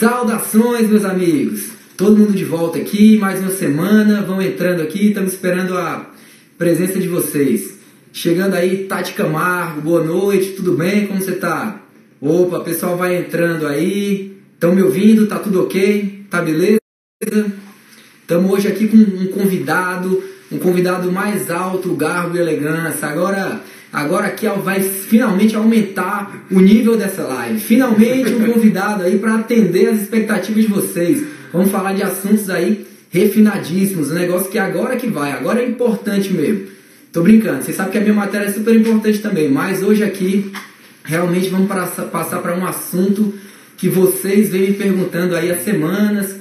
Saudações, meus amigos! Todo mundo de volta aqui, mais uma semana, vão entrando aqui, estamos esperando a presença de vocês. Chegando aí, Tati Camargo, boa noite, tudo bem? Como você tá? Opa, o pessoal vai entrando aí, estão me ouvindo? Tá tudo ok? Tá beleza? Estamos hoje aqui com um convidado mais alto, garbo e elegância. Agora aqui vai finalmente aumentar o nível dessa live. Finalmente um convidado aí para atender as expectativas de vocês. Vamos falar de assuntos aí refinadíssimos, um negócio que agora é importante mesmo. Tô brincando, vocês sabem que a minha matéria é super importante também, mas hoje aqui realmente vamos passar para um assunto que vocês vêm me perguntando aí há semanas.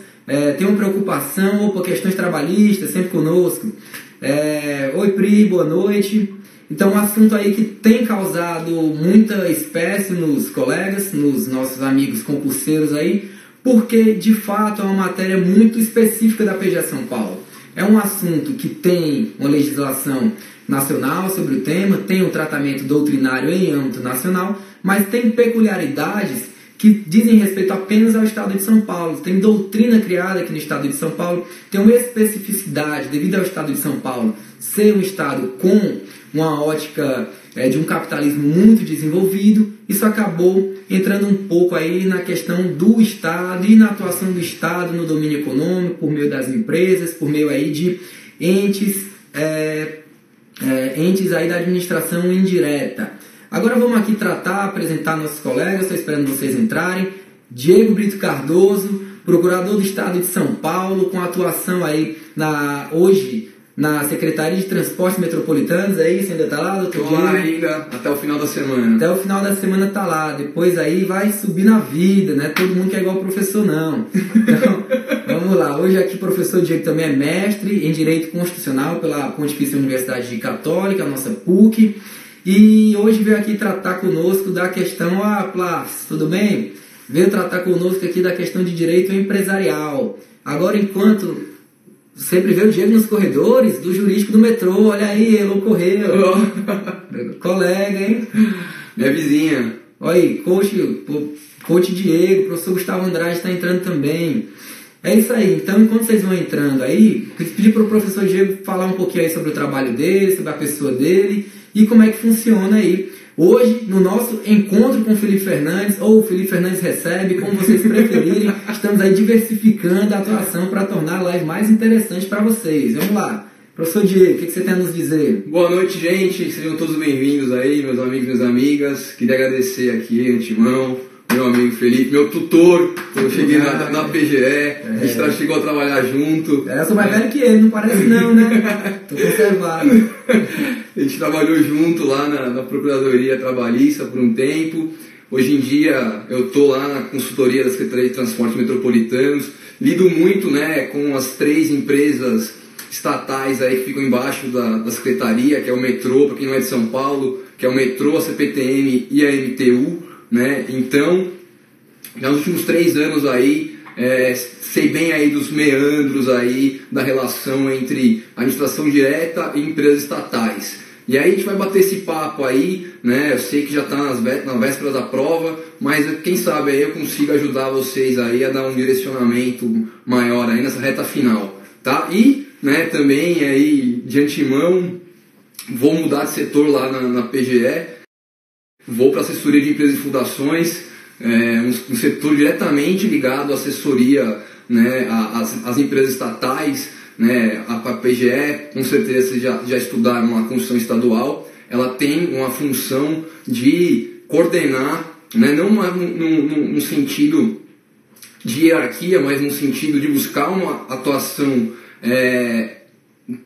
Tem uma preocupação ou por questões trabalhistas, sempre conosco. Oi Pri, boa noite. Então um assunto aí que tem causado muita espécie nos colegas, nos nossos amigos concurseiros aí, porque de fato é uma matéria muito específica da PGE São Paulo. É um assunto que tem uma legislação nacional sobre o tema, tem um tratamento doutrinário em âmbito nacional, mas tem peculiaridades que dizem respeito apenas ao Estado de São Paulo. Tem doutrina criada aqui no Estado de São Paulo, tem uma especificidade devido ao Estado de São Paulo ser um Estado com uma ótica de um capitalismo muito desenvolvido. Isso acabou entrando um pouco aí na questão do Estado e na atuação do Estado no domínio econômico, por meio das empresas, por meio aí de entes aí da administração indireta. Agora vamos aqui apresentar nossos colegas, estou esperando vocês entrarem. Diego Brito Cardoso, procurador do Estado de São Paulo, com atuação aí hoje na Secretaria de Transportes Metropolitanos, aí você ainda está lá, doutor Diego? Estou lá ainda, até o final da semana. Até o final da semana está lá, depois aí vai subir na vida, né? Todo mundo quer igual o professor, não. Então, vamos lá, hoje aqui o professor Diego também é mestre em Direito Constitucional pela Pontifícia Universidade Católica, a nossa PUC, e hoje veio aqui tratar conosco da questão, Plas, tudo bem? Veio tratar conosco aqui da questão de direito empresarial. Agora, enquanto sempre vê o Diego nos corredores do jurídico do metrô, olha aí, ele correu. Colega, hein? Minha vizinha. Olha aí, coach Diego, professor Gustavo Andrade está entrando também. É isso aí, então enquanto vocês vão entrando aí, eu pedi para o professor Diego falar um pouquinho aí sobre o trabalho dele, sobre a pessoa dele e como é que funciona aí. Hoje, no nosso encontro com o Felipe Fernandes, ou o Felipe Fernandes recebe, como vocês preferirem, estamos aí diversificando a atuação para tornar a live mais interessante para vocês. Vamos lá. Professor Diego, o que você tem a nos dizer? Boa noite, gente. Sejam todos bem-vindos aí, meus amigos e minhas amigas. Queria agradecer aqui, antemão, meu amigo Felipe, meu tutor. Eu cheguei na PGE, a gente chegou a trabalhar junto. Eu sou mais velho que ele, não parece não, né? Tô conservado. A gente trabalhou junto lá na Procuradoria Trabalhista por um tempo. Hoje em dia eu estou lá na consultoria da Secretaria de Transportes Metropolitanos. Lido muito, né, com as 3 empresas estatais aí que ficam embaixo da Secretaria, que é o metrô, para quem não é de São Paulo, que é o metrô, a CPTM e a MTU, né? Então, nos últimos 3 anos aí, sei bem aí dos meandros aí da relação entre administração direta e empresas estatais. E aí a gente vai bater esse papo aí, né? Eu sei que já está na véspera da prova, mas quem sabe aí eu consigo ajudar vocês aí a dar um direcionamento maior aí nessa reta final, tá? E, né, também aí de antemão vou mudar de setor lá na PGE, vou para assessoria de empresas e fundações, um setor diretamente ligado à assessoria, né, às empresas estatais, né, a PGE, com certeza vocês já estudaram a Constituição Estadual, ela tem uma função de coordenar, né, não num sentido de hierarquia, mas no sentido de buscar uma atuação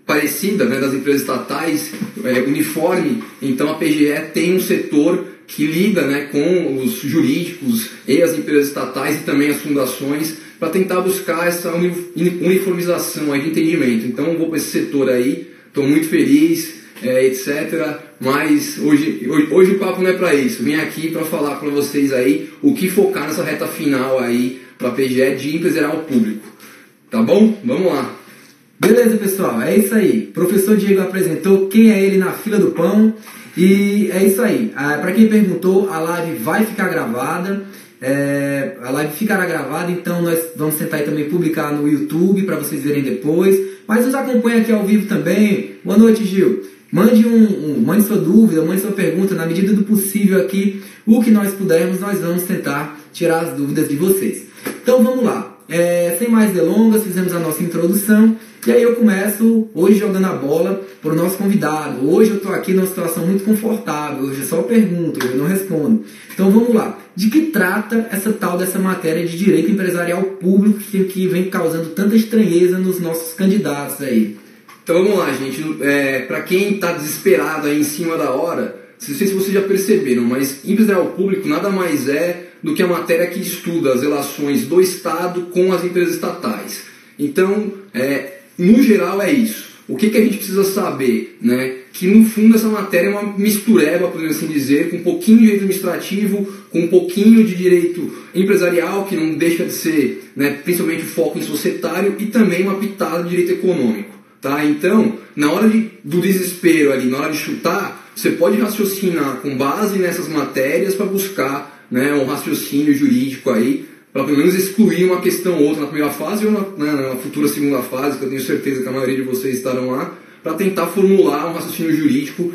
parecida, né, das empresas estatais, uniforme. Então a PGE tem um setor que lida, né, com os jurídicos e as empresas estatais e também as fundações para tentar buscar essa uniformização aí de entendimento. Então eu vou para esse setor aí, estou muito feliz, etc. Mas hoje o papo não é para isso. Vim aqui para falar para vocês aí o que focar nessa reta final aí para a PGE de empresarial público. Tá bom? Vamos lá. Beleza, pessoal, é isso aí. O professor Diego apresentou quem é ele na fila do pão. E é isso aí. Para quem perguntou, a live vai ficar gravada. A live ficará gravada, então nós vamos tentar aí também publicar no YouTube para vocês verem depois. Mas nos acompanha aqui ao vivo também. Boa noite, Gil. Mande mande sua dúvida, mande sua pergunta, na medida do possível aqui, o que nós pudermos, nós vamos tentar tirar as dúvidas de vocês. Então vamos lá. Sem mais delongas, fizemos a nossa introdução e aí eu começo hoje jogando a bola para o nosso convidado. Hoje eu estou aqui numa situação muito confortável, hoje eu só pergunto, eu não respondo. Então vamos lá, de que trata dessa matéria de direito empresarial público que vem causando tanta estranheza nos nossos candidatos aí? Então vamos lá, gente, para quem está desesperado aí em cima da hora, não sei se vocês já perceberam, mas empresarial público nada mais é do que a matéria que estuda as relações do Estado com as empresas estatais. Então, no geral é isso. O que a gente precisa saber? Né? Que no fundo essa matéria é uma mistureba, podemos assim dizer, com um pouquinho de direito administrativo, com um pouquinho de direito empresarial, que não deixa de ser, né, principalmente o foco em societário, e também uma pitada de direito econômico. Tá? Então, na hora do desespero ali, na hora de chutar, você pode raciocinar com base nessas matérias para buscar, né, um raciocínio jurídico aí, para pelo menos excluir uma questão ou outra na primeira fase ou na futura segunda fase, que eu tenho certeza que a maioria de vocês estarão lá, para tentar formular um raciocínio jurídico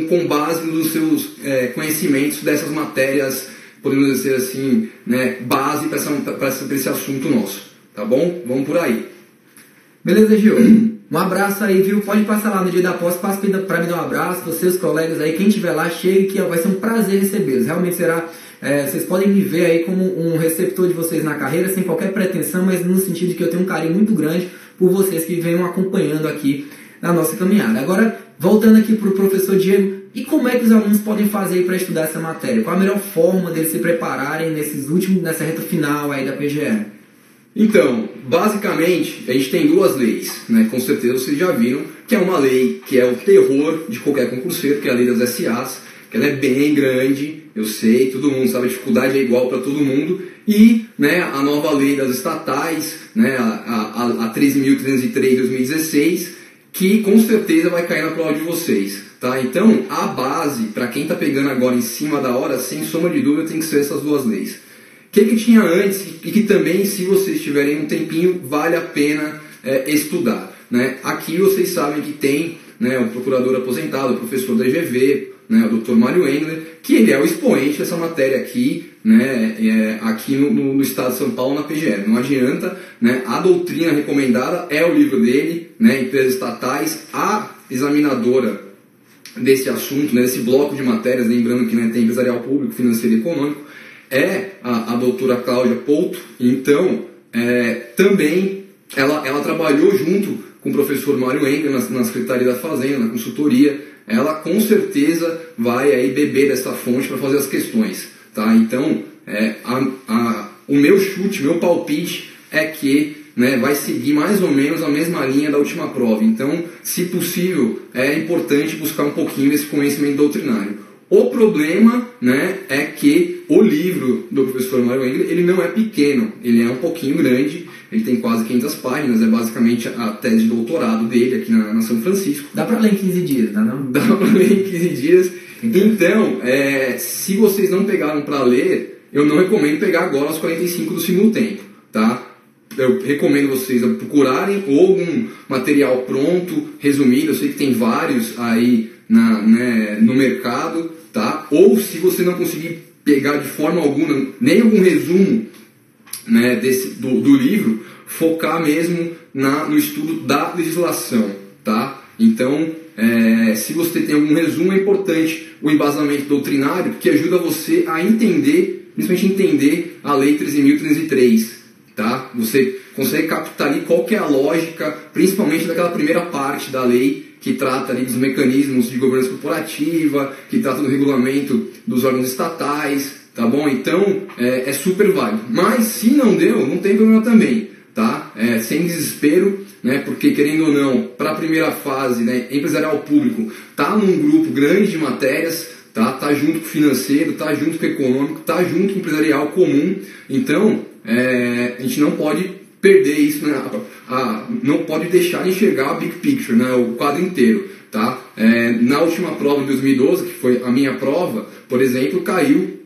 com base nos seus conhecimentos dessas matérias, podemos dizer assim, né, base para esse assunto nosso. Tá bom? Vamos por aí. Beleza, Gil? Um abraço aí, viu? Pode passar lá no dia da posse, passa para me dar um abraço, você, os colegas aí, quem estiver lá, chegue que vai ser um prazer recebê-los. Realmente será, vocês podem me ver aí como um receptor de vocês na carreira, sem qualquer pretensão, mas no sentido de que eu tenho um carinho muito grande por vocês que venham acompanhando aqui na nossa caminhada. Agora, voltando aqui para o professor Diego, e como é que os alunos podem fazer para estudar essa matéria? Qual a melhor forma deles se prepararem nessa reta final aí da PGE? Então, basicamente, a gente tem duas leis, né? Com certeza vocês já viram, que é uma lei que é o terror de qualquer concurseiro, que é a lei das SAs, que ela é bem grande, eu sei, todo mundo sabe, a dificuldade é igual para todo mundo, e, né, a nova lei das estatais, né, a 13.303 de 2016, que com certeza vai cair na prova de vocês. Tá? Então, a base, para quem está pegando agora em cima da hora, sem sombra de dúvida, tem que ser essas duas leis. O que tinha antes e que também, se vocês tiverem um tempinho, vale a pena estudar. Né? Aqui vocês sabem que tem, né, um procurador aposentado, o professor da EGV, né, o Dr. Mário Engler, que ele é o expoente dessa matéria aqui, né, aqui no estado de São Paulo, na PGE. Não adianta, né, a doutrina recomendada é o livro dele, né, Empresas Estatais, a examinadora desse assunto, né, desse bloco de matérias, lembrando que, né, tem empresarial público, financeiro e econômico, é a doutora Cláudia Pouto. Então, também ela trabalhou junto com o professor Mário Engler na Secretaria da Fazenda, na consultoria. Ela com certeza vai aí beber dessa fonte para fazer as questões. Tá? Então, o meu chute, meu palpite é que, né, vai seguir mais ou menos a mesma linha da última prova. Então, se possível, é importante buscar um pouquinho desse conhecimento doutrinário. O problema, né, é que o livro do professor Mário Engler, ele não é pequeno, ele é um pouquinho grande, ele tem quase 500 páginas, é basicamente a tese de doutorado dele aqui na São Francisco. Dá para ler em 15 dias, não? Dá para ler em 15 dias. Então, se vocês não pegaram para ler, eu não recomendo pegar agora aos 45 do segundo tempo, tá? Eu recomendo vocês procurarem algum material pronto, resumido, eu sei que tem vários aí no mercado, tá? Ou se você não conseguir pegar de forma alguma, nem algum resumo, né, do livro, focar mesmo no estudo da legislação, tá? Então, se você tem algum resumo, é importante o embasamento doutrinário, que ajuda você a entender, principalmente entender a Lei 13.303, tá? Você consegue captar ali qual que é a lógica, principalmente daquela primeira parte da lei, que trata ali dos mecanismos de governança corporativa, que trata do regulamento dos órgãos estatais, tá bom? Então, é super válido. Mas, se não deu, não tem problema também, tá? Sem desespero, né? Porque, querendo ou não, para a primeira fase, né, empresarial público, tá num grupo grande de matérias, tá junto com o financeiro, tá junto com o econômico, tá junto com o empresarial comum. Então, a gente não pode perder isso, né? Não pode deixar de enxergar a big picture, né? O quadro inteiro, tá? Na última prova de 2012, que foi a minha prova, por exemplo, caiu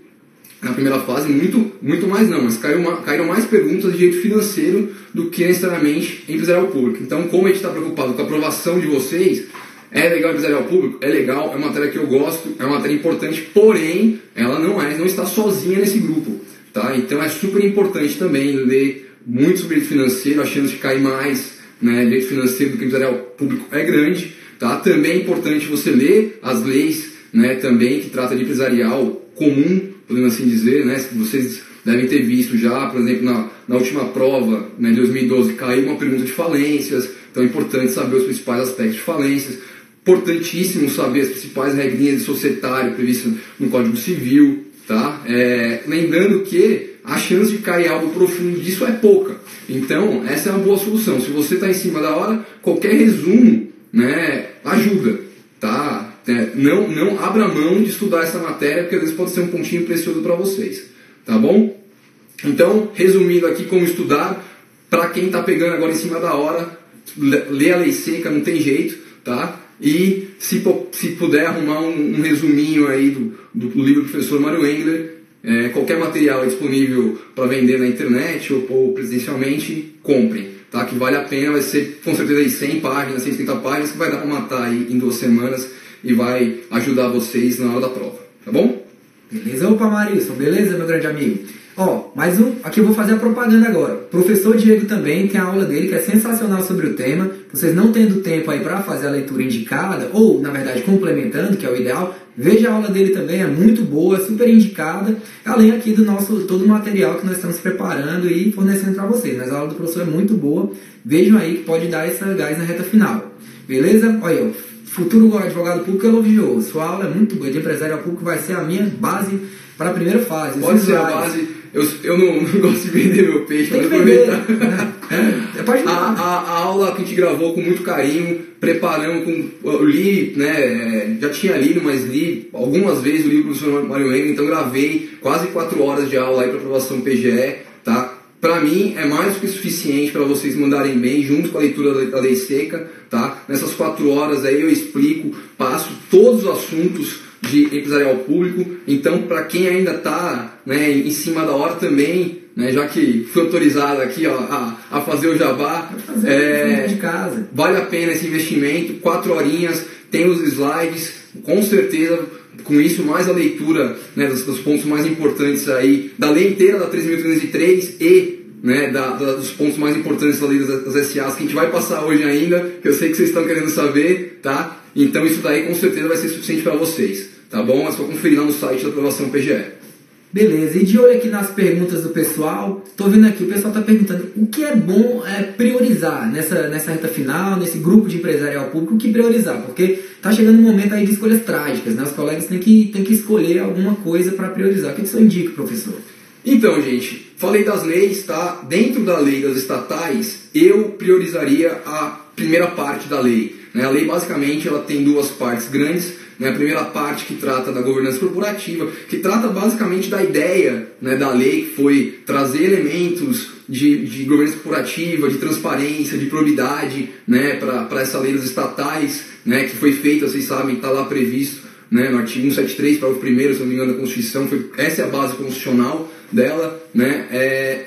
na primeira fase, muito mais não, mas caíram mais perguntas de direito financeiro do que necessariamente empresarial público. Então, como a gente está preocupado com a aprovação de vocês, é legal empresarial público? É legal, é uma matéria que eu gosto, é uma matéria importante, porém, ela não está sozinha nesse grupo, tá? Então, é super importante também ler muito sobre direito financeiro, a chance de cair mais, né, direito financeiro do que empresarial público é grande, tá? Também é importante você ler as leis, né, também que trata de empresarial comum, podemos assim dizer, né? Vocês devem ter visto já, por exemplo, na última prova, né, de 2012, caiu uma pergunta de falências, então é importante saber os principais aspectos de falências. Importantíssimo saber as principais regrinhas de societário previstas no Código Civil, tá? Lembrando que a chance de cair algo profundo disso é pouca. Então, essa é uma boa solução. Se você está em cima da hora, qualquer resumo, né, ajuda, tá? Não abra mão de estudar essa matéria, porque às vezes pode ser um pontinho precioso para vocês, tá bom? Então, resumindo aqui como estudar, para quem está pegando agora em cima da hora, lê a lei seca, não tem jeito, tá? E se puder arrumar um resuminho aí do livro do professor Mário Engler, qualquer material é disponível para vender na internet ou presencialmente, comprem, tá? Que vale a pena, vai ser com certeza aí 100 páginas, 150 páginas, que vai dar para matar aí em 2 semanas e vai ajudar vocês na hora da prova, tá bom? Beleza? Opa, Marilson, beleza, meu grande amigo? Ó, aqui eu vou fazer a propaganda agora. O professor Diego também tem a aula dele, que é sensacional sobre o tema. Vocês não tendo tempo aí para fazer a leitura indicada, ou, na verdade, complementando, que é o ideal, veja a aula dele também, é muito boa, super indicada, além aqui do todo o material que nós estamos preparando e fornecendo para vocês. Mas a aula do professor é muito boa, vejam aí que pode dar essa gás na reta final. Beleza? Olha aí, futuro advogado público elogioso. Sua aula é muito boa, de empresário público vai ser a minha base para a primeira fase. Pode ser a base. Eu não gosto de vender meu peixe, tem mas que aproveitar. A aula que a gente gravou com muito carinho, preparamos eu li, né, já tinha lido, mas li algumas vezes o livro do professor Mário Engler, então gravei quase 4 horas de aula aí para aprovação PGE, tá? Para mim é mais do que suficiente para vocês mandarem bem, junto com a leitura da lei seca, tá? Nessas 4 horas aí eu explico, passo todos os assuntos de empresarial público. Então, para quem ainda está, né, em cima da hora também, né, já que fui autorizado aqui, ó, a fazer o jabá, de casa. Vale a pena esse investimento, 4 horinhas, tem os slides, com certeza. Com isso, mais a leitura, né, dos pontos mais importantes aí, da lei inteira da 13.303 e, né, dos pontos mais importantes da lei das SAs, que a gente vai passar hoje ainda, que eu sei que vocês estão querendo saber, tá? Então isso daí com certeza vai ser suficiente para vocês, tá bom? É só conferir lá no site da aprovação PGE. Beleza, e de olho aqui nas perguntas do pessoal, tô vendo aqui, o pessoal tá perguntando o que é bom priorizar nessa reta final, nesse grupo de empresarial público, o que priorizar, porque tá chegando um momento aí de escolhas trágicas, né? Os colegas têm que escolher alguma coisa para priorizar. O que o senhor indica, professor? Então, gente, falei das leis, tá? Dentro da lei das estatais, eu priorizaria a primeira parte da lei, né? A lei, basicamente, ela tem 2 partes grandes. A primeira parte que trata da governança corporativa, que trata basicamente da ideia, né, da lei, que foi trazer elementos de governança corporativa, de transparência, de probidade, né, para essa lei das estatais, né, que foi feita, vocês sabem, está lá previsto, né, no artigo 173, parágrafo 1º, se não me engano, da Constituição, essa é a base constitucional dela. Né,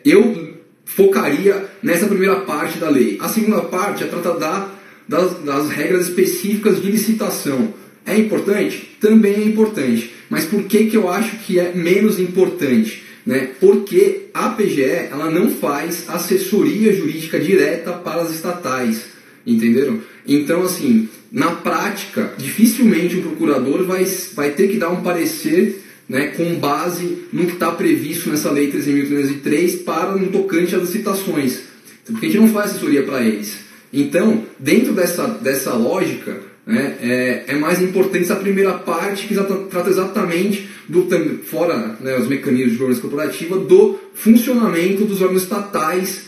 eu focaria nessa primeira parte da lei. A segunda parte é tratar das regras específicas de licitação. É importante? Também é importante. Mas por que eu acho que é menos importante? Né? Porque a PGE ela não faz assessoria jurídica direta para as estatais. Entenderam? Então, assim, na prática, dificilmente um procurador vai ter que dar um parecer, né, com base no que está previsto nessa lei 13.303 para um tocante às licitações. Porque a gente não faz assessoria para eles. Então, dentro dessa lógica, né, é mais importante essa primeira parte que trata exatamente, fora, né, os mecanismos de governança corporativa, do funcionamento dos órgãos estatais,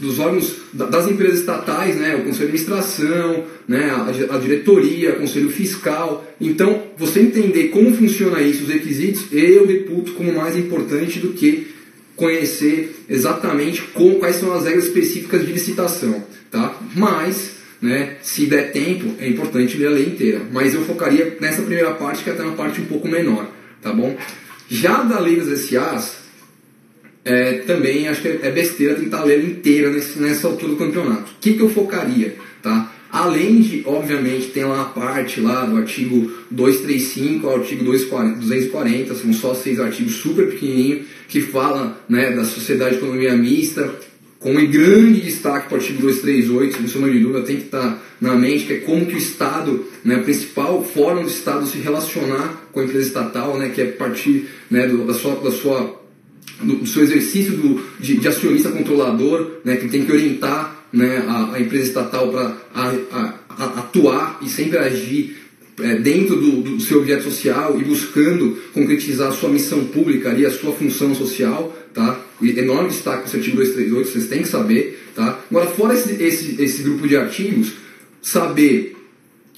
dos órgãos das empresas estatais, né, o Conselho de Administração, né, a diretoria, o Conselho Fiscal. Então, você entender como funciona isso, os requisitos, eu reputo como mais importante do que conhecer exatamente quais são as regras específicas de licitação, tá? Mas né? Se der tempo, é importante ler a lei inteira. Mas eu focaria nessa primeira parte, que é até uma parte um pouco menor, tá bom? Já da lei das SAs, também acho que é besteira tentar ler ela inteira nessa altura do campeonato. O que eu focaria, tá? Além de, obviamente, tem lá a parte lá do artigo 235 ao artigo 240, são só 6 artigos super pequenininhos, que fala, né, da sociedade de economia mista, com um grande destaque para o artigo 238, sem sombra de dúvida, tem que estar na mente, que é como que o Estado, né, a principal forma do Estado se relacionar com a empresa estatal, né, que é partir, né, do seu exercício de acionista controlador, né, que tem que orientar, né, a empresa estatal para atuar e sempre agir dentro do seu objeto social e buscando concretizar a sua missão pública ali, a sua função social, tá? Enorme destaque para o artigo 238, vocês têm que saber, tá? Agora, fora esse grupo de artigos, saber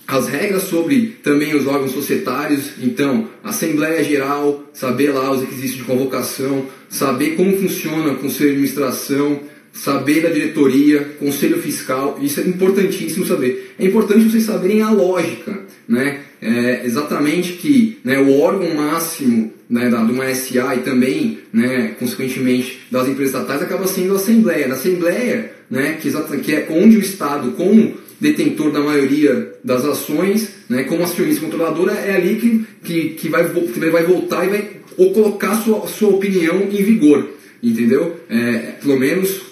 as regras sobre também os órgãos societários, então, Assembleia Geral, saber lá os requisitos de convocação, saber como funciona o Conselho de Administração, saber da diretoria, conselho fiscal, isso é importantíssimo saber. É importante vocês saberem a lógica, né? Exatamente que, né, o órgão máximo, né, de uma SA e também, né, consequentemente, das empresas estatais acaba sendo a Assembleia. Na Assembleia, né, que é onde o Estado, como detentor da maioria das ações, né, como acionista controlador, é ali que vai voltar e vai colocar sua opinião em vigor, entendeu? Pelo menos,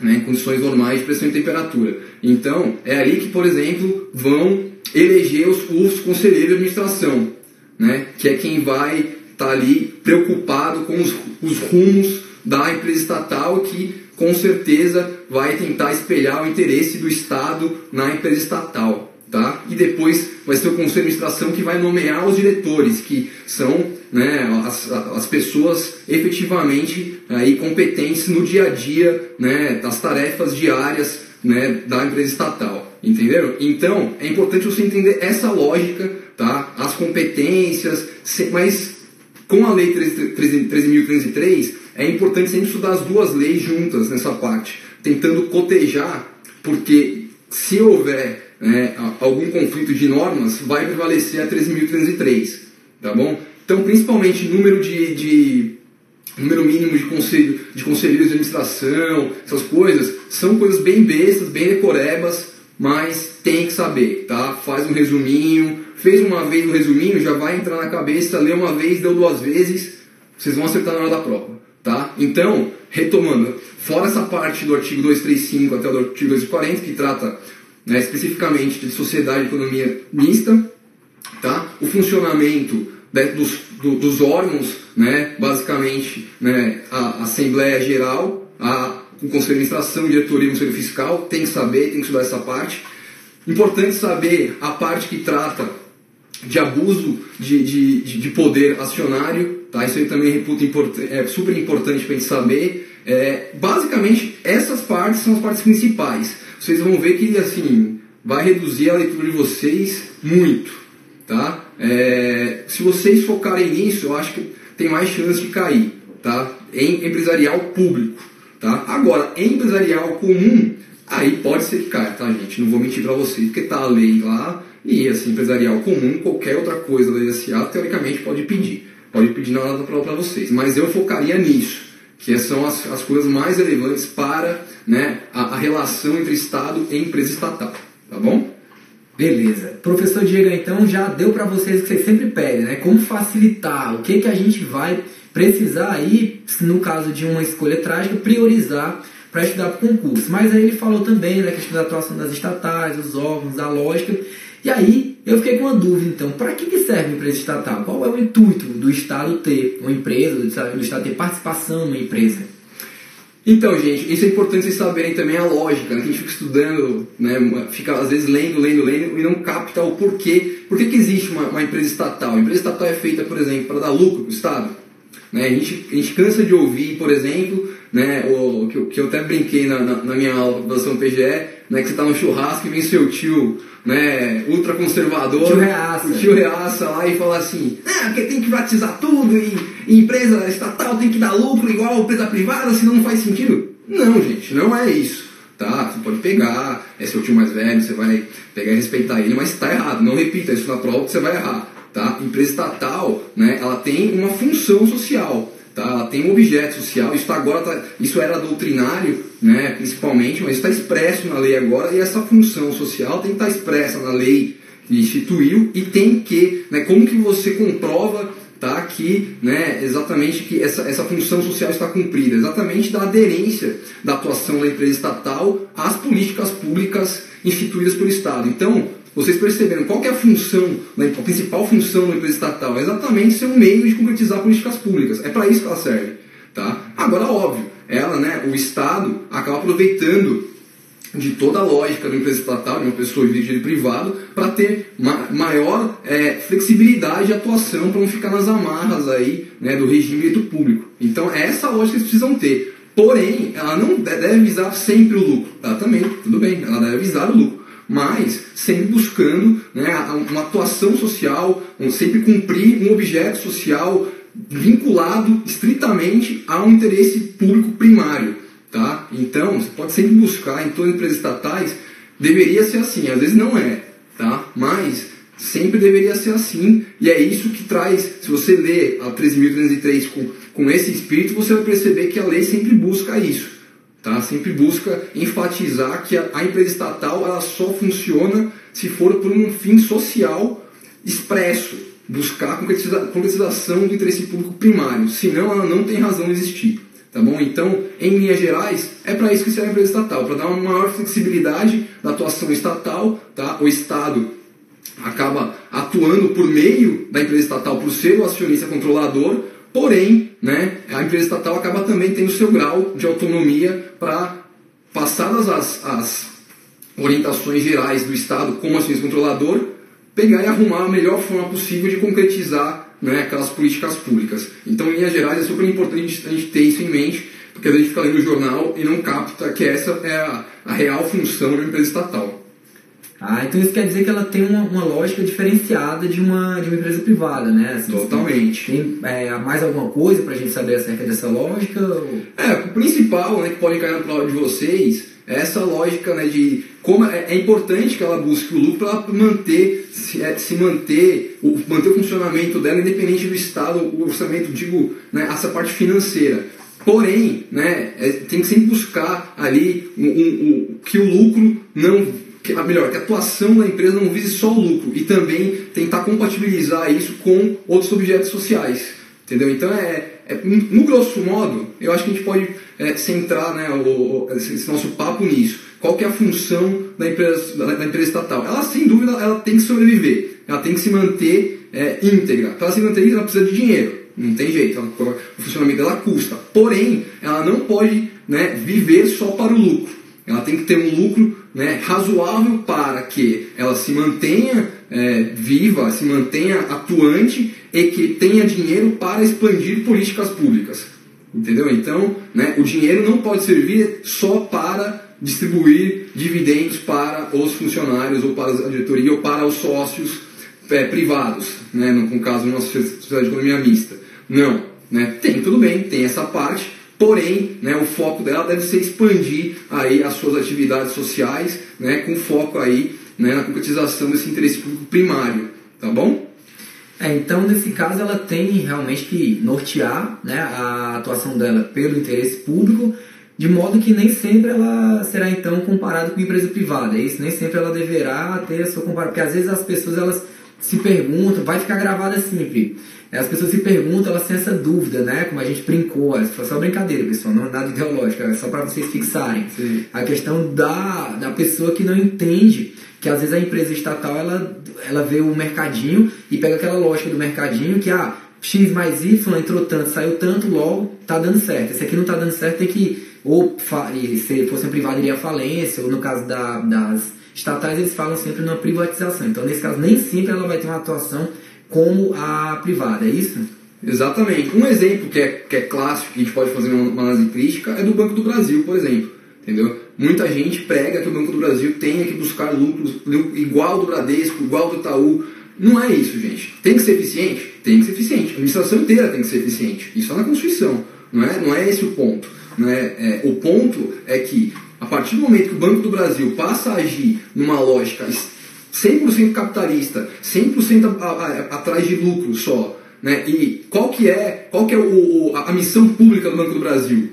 né, em condições normais de pressão e temperatura. Então, é ali que, por exemplo, vão eleger os conselheiros de administração, né, que é quem vai estar ali preocupado com os rumos da empresa estatal, que com certeza vai tentar espelhar o interesse do Estado na empresa estatal, tá? E depois vai ser o Conselho de Administração que vai nomear os diretores, que são, né, as pessoas efetivamente aí competentes no dia a dia, né, das tarefas diárias, né, da empresa estatal, entenderam? Então, é importante você entender essa lógica, tá? As competências, mas com a Lei 13.303, é importante sempre estudar as duas leis juntas nessa parte, tentando cotejar, porque se houver, né, algum conflito de normas, vai prevalecer a 13.303, tá bom? Então, principalmente número mínimo de conselheiros de administração, essas coisas, são coisas bem bestas, bem decorebas, mas tem que saber, tá? Faz um resuminho, fez uma vez um resuminho, já vai entrar na cabeça, lê uma vez, deu 2 vezes, vocês vão acertar na hora da prova, tá? Então, retomando, fora essa parte do artigo 235 até o artigo 240, que trata, né, especificamente de sociedade e economia mista, tá? O funcionamento, né, dos órgãos, né, basicamente, né, a Assembleia Geral, o Conselho de Administração, diretoria e Conselho Fiscal, tem que saber, tem que estudar essa parte. Importante saber a parte que trata de abuso de poder acionário, tá? Isso aí também é super importante para a gente saber. Basicamente, essas partes são as partes principais. Vocês vão ver que, assim, vai reduzir a leitura de vocês muito, tá? Se vocês focarem nisso, eu acho que tem mais chance de cair, tá? Em empresarial público, tá? Agora, em empresarial comum, aí pode ser que caia, tá, gente? Não vou mentir para vocês, porque tá a lei lá, e assim, empresarial comum, qualquer outra coisa da SA, teoricamente pode pedir na hora da prova para vocês, mas eu focaria nisso, que são as coisas mais relevantes para, né, a relação entre Estado e empresa estatal, tá bom? Beleza. Professor Diego, então, já deu para vocês o que vocês sempre pedem, né? Como facilitar, o que a gente vai precisar aí, no caso de uma escolha trágica, priorizar para estudar para o concurso. Mas aí ele falou também da questão da atuação das estatais, dos órgãos, a lógica. E aí eu fiquei com uma dúvida, então, para que serve a empresa estatal? Qual é o intuito do Estado ter uma empresa, do Estado ter participação numa empresa? Então, gente, isso é importante vocês saberem também a lógica, né? Que a gente fica estudando, né? Fica às vezes lendo e não capta o porquê. Por que existe uma empresa estatal? A empresa estatal é feita, por exemplo, para dar lucro para o Estado. Né? A gente cansa de ouvir, por exemplo, né, que eu até brinquei na minha aula da São PGE, né, que você está no churrasco e vem seu tio, né, ultraconservador, o tio Reaça lá e fala assim, porque tem que privatizar tudo e empresa estatal tem que dar lucro igual a empresa privada, senão não faz sentido. Não, gente, não é isso. tá? Você pode pegar, é seu tio mais velho, você vai pegar e respeitar ele, mas está errado, não repita isso na prova que você vai errar, tá? Empresa estatal, né, ela tem uma função social, tá? Ela tem um objeto social, isso era doutrinário, né, principalmente, mas está expresso na lei agora, e essa função social tem que estar expressa na lei que instituiu, e tem que, né, como que você comprova, tá, que, né, exatamente que essa função social está cumprida? Exatamente da aderência da atuação da empresa estatal às políticas públicas instituídas pelo Estado. Então, vocês perceberam qual que é a função, né, a principal função da empresa estatal? É exatamente ser um meio de concretizar políticas públicas. É para isso que ela serve, tá? Agora, óbvio, ela, né, o Estado acaba aproveitando de toda a lógica da empresa estatal, de uma pessoa de direito privado, para ter maior flexibilidade de atuação, para não ficar nas amarras aí, né, do regime de direito público. Então, é essa lógica que eles precisam ter. Porém, ela não deve visar sempre o lucro. Ela também, tudo bem, ela deve visar o lucro, mas sempre buscando, né, uma atuação social, sempre cumprir um objeto social vinculado estritamente a um interesse público primário, tá? Então, você pode sempre buscar em todas as empresas estatais, deveria ser assim, às vezes não é, tá? Mas sempre deveria ser assim, e é isso que traz, se você ler a 13.303 com esse espírito, você vai perceber que a lei sempre busca isso. Tá? Sempre busca enfatizar que a empresa estatal ela só funciona se for por um fim social expresso, buscar a concretização do interesse público primário, senão ela não tem razão de existir. Tá bom? Então, em linhas gerais, é para isso que serve a empresa estatal, para dar uma maior flexibilidade da atuação estatal. Tá? O Estado acaba atuando por meio da empresa estatal por ser o acionista controlador. Porém, né, a empresa estatal acaba também tendo seu grau de autonomia para, passadas as orientações gerais do Estado como acionista controlador, pegar e arrumar a melhor forma possível de concretizar, né, aquelas políticas públicas. Então, em linhas gerais, é super importante a gente ter isso em mente, porque a gente fica lendo o jornal e não capta que essa é a real função de uma empresa estatal. Ah, então isso quer dizer que ela tem uma lógica diferenciada de uma empresa privada, né? Assim, totalmente. Tem mais alguma coisa para a gente saber acerca dessa lógica? O principal, né, que pode cair na prova de vocês é essa lógica, né, de como é importante que ela busque o lucro para manter o funcionamento dela independente do Estado, o orçamento, digo, né, essa parte financeira. Porém, né, tem que sempre buscar ali que o lucro não... que a atuação da empresa não vise só o lucro e também tentar compatibilizar isso com outros objetos sociais, entendeu? Então, no grosso modo, eu acho que a gente pode centrar, né, esse nosso papo nisso. Qual que é a função da empresa estatal? Ela, sem dúvida, ela tem que sobreviver, ela tem que se manter íntegra. Para ela se manter íntegra, ela precisa de dinheiro, não tem jeito, o funcionamento dela custa. Porém, ela não pode, né, viver só para o lucro. Ela tem que ter um lucro, né, razoável para que ela se mantenha viva, se mantenha atuante e que tenha dinheiro para expandir políticas públicas. Entendeu? Então, né, o dinheiro não pode servir só para distribuir dividendos para os funcionários, ou para a diretoria, ou para os sócios privados, né, no caso de uma sociedade de economia mista. Não. Né, tudo bem, tem essa parte. Porém, né, o foco dela deve ser expandir aí as suas atividades sociais, né, com foco aí, né, na concretização desse interesse público primário, tá bom? Então, nesse caso, ela tem realmente que nortear, né, a atuação dela pelo interesse público, de modo que nem sempre ela será, então, comparada com uma empresa privada. É isso? Nem sempre ela deverá ter a sua comparação, porque às vezes as pessoas elas se perguntam, vai ficar gravada sempre. As pessoas se perguntam, elas têm essa dúvida, né? Como a gente brincou, foi só brincadeira, pessoal, não é nada ideológico, é só para vocês fixarem. Sim. A questão da pessoa que não entende que às vezes a empresa estatal ela vê o mercadinho e pega aquela lógica do mercadinho que X mais Y entrou tanto, saiu tanto, logo tá dando certo. Esse aqui não tá dando certo, tem que se fosse uma privada iria à falência, ou no caso das estatais eles falam sempre numa privatização. Então nesse caso nem sempre ela vai ter uma atuação como a privada, é isso? Exatamente. Um exemplo que é clássico, que a gente pode fazer uma análise crítica, é do Banco do Brasil, por exemplo. Entendeu? Muita gente prega que o Banco do Brasil tenha que buscar lucros igual do Bradesco, igual do Itaú. Não é isso, gente. Tem que ser eficiente? Tem que ser eficiente. A administração inteira tem que ser eficiente. Isso está na Constituição. Não é esse o ponto. O ponto é que A partir do momento que o Banco do Brasil passa a agir numa lógica 100% capitalista, 100% atrás de lucro só, né? E qual que é a missão pública do Banco do Brasil?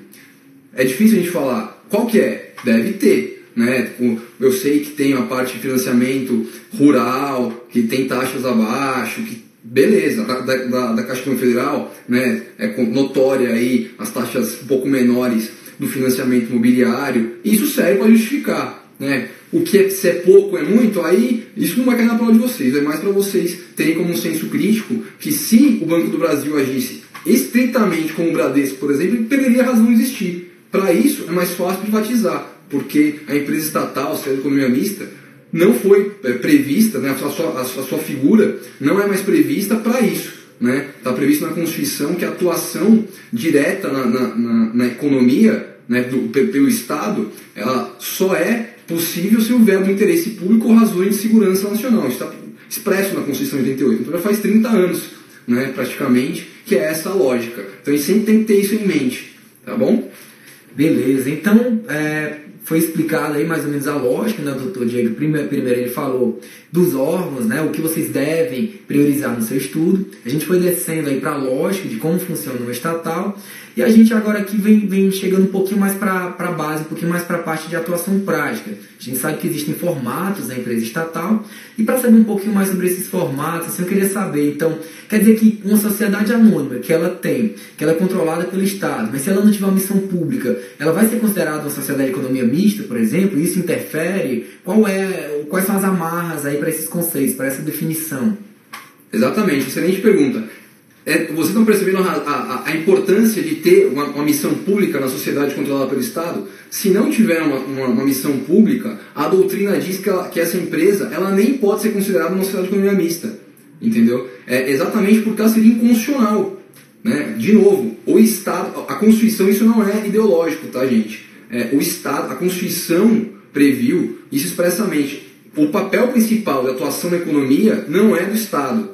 É difícil a gente falar. Qual que é? Deve ter, né? Eu sei que tem a parte de financiamento rural, que tem taxas abaixo, que beleza, da Caixa Econômica Federal, né? É notória aí as taxas um pouco menores do financiamento imobiliário. Isso serve para justificar, né? O que se é pouco, é muito, aí isso não vai cair na prova de vocês, é mais para vocês terem como um senso crítico que se o Banco do Brasil agisse estritamente como o Bradesco, por exemplo, ele perderia a razão de existir. Para isso é mais fácil privatizar, porque a empresa estatal, a Sociedade de Economia Mista, não foi prevista, né, a sua figura não é mais prevista para isso. Está previsto na Constituição que a atuação direta na economia, né, pelo Estado, ela só é possível se houver um interesse público ou razões de segurança nacional. Isso está expresso na Constituição de 88. Então já faz 30 anos, né, praticamente, que é essa a lógica. Então a gente sempre tem que ter isso em mente, tá bom? Beleza, então foi explicado aí mais ou menos a lógica, né, doutor Diego? Primeiro ele falou dos órgãos, né, o que vocês devem priorizar no seu estudo. A gente foi descendo aí para a lógica de como funciona uma estatal. E a gente agora aqui vem chegando um pouquinho mais para a base, um pouquinho mais para a parte de atuação prática. A gente sabe que existem formatos na empresa estatal. E para saber um pouquinho mais sobre esses formatos, assim, eu queria saber, então, quer dizer que uma sociedade anônima que ela é controlada pelo Estado, mas se ela não tiver uma missão pública, ela vai ser considerada uma sociedade de economia mista, por exemplo? Isso interfere? Quais são as amarras aí para esses conceitos, para essa definição? Exatamente, excelente pergunta. Vocês estão percebendo a importância de ter uma missão pública na sociedade controlada pelo Estado? Se não tiver uma missão pública, a doutrina diz que essa empresa ela nem pode ser considerada uma sociedade de economia mista. Entendeu? Exatamente porque ela seria inconstitucional. Né? De novo, o Estado, a Constituição, isso não é ideológico, tá, gente? O Estado, a Constituição previu isso expressamente. O papel principal da atuação na economia não é do Estado,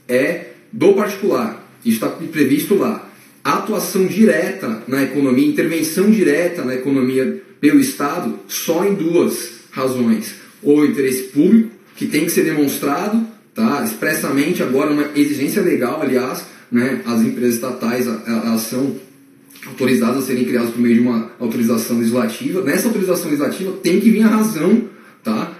é do particular. Isso está previsto lá. A atuação direta na economia, intervenção direta na economia pelo Estado, só em duas razões. Ou o interesse público, que tem que ser demonstrado, tá? Expressamente agora, uma exigência legal, aliás, né? As empresas estatais elas são autorizadas a serem criadas por meio de uma autorização legislativa. Nessa autorização legislativa tem que vir a razão, tá?